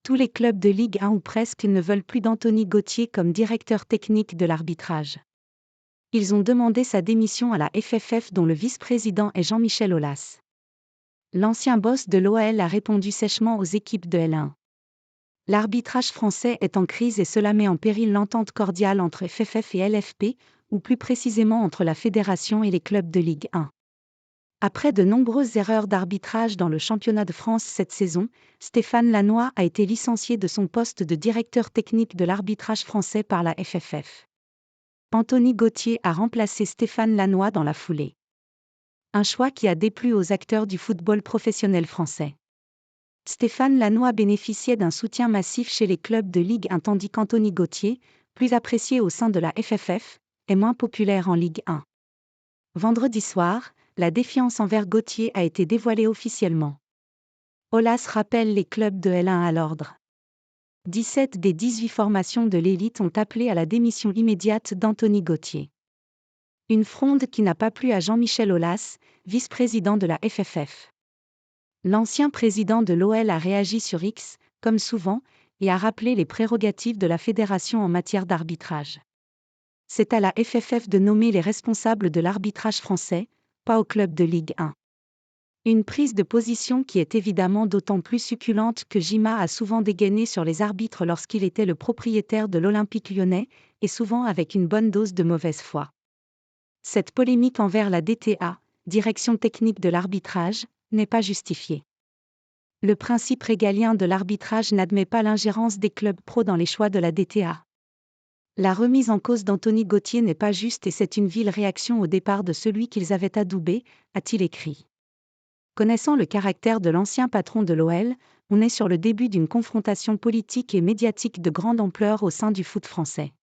Tous les clubs de Ligue 1 ou presque ne veulent plus d'Anthony Gauthier comme directeur technique de l'arbitrage. Ils ont demandé sa démission à la FFF dont le vice-président est Jean-Michel Aulas. L'ancien boss de l'OL a répondu sèchement aux équipes de L1. L'arbitrage français est en crise et cela met en péril l'entente cordiale entre FFF et LFP, ou plus précisément entre la fédération et les clubs de Ligue 1. Après de nombreuses erreurs d'arbitrage dans le championnat de France cette saison, Stéphane Lannoy a été licencié de son poste de directeur technique de l'arbitrage français par la FFF. Anthony Gauthier a remplacé Stéphane Lannoy dans la foulée. Un choix qui a déplu aux acteurs du football professionnel français. Stéphane Lannoy bénéficiait d'un soutien massif chez les clubs de Ligue 1 tandis qu'Anthony Gauthier, plus apprécié au sein de la FFF, est moins populaire en Ligue 1. Vendredi soir, la défiance envers Gauthier a été dévoilée officiellement. Aulas rappelle les clubs de L1 à l'ordre. 17 des 18 formations de l'élite ont appelé à la démission immédiate d'Anthony Gauthier. Une fronde qui n'a pas plu à Jean-Michel Aulas, vice-président de la FFF. L'ancien président de l'OL a réagi sur X, comme souvent, et a rappelé les prérogatives de la fédération en matière d'arbitrage. C'est à la FFF de nommer les responsables de l'arbitrage français, pas au club de Ligue 1. Une prise de position qui est évidemment d'autant plus succulente que Gima a souvent dégainé sur les arbitres lorsqu'il était le propriétaire de l'Olympique lyonnais, et souvent avec une bonne dose de mauvaise foi. Cette polémique envers la DTA, direction technique de l'arbitrage, n'est pas justifiée. Le principe régalien de l'arbitrage n'admet pas l'ingérence des clubs pro dans les choix de la DTA. La remise en cause d'Anthony Gauthier n'est pas juste et c'est une vile réaction au départ de celui qu'ils avaient adoubé, a-t-il écrit. Connaissant le caractère de l'ancien patron de l'OL, on est sur le début d'une confrontation politique et médiatique de grande ampleur au sein du foot français.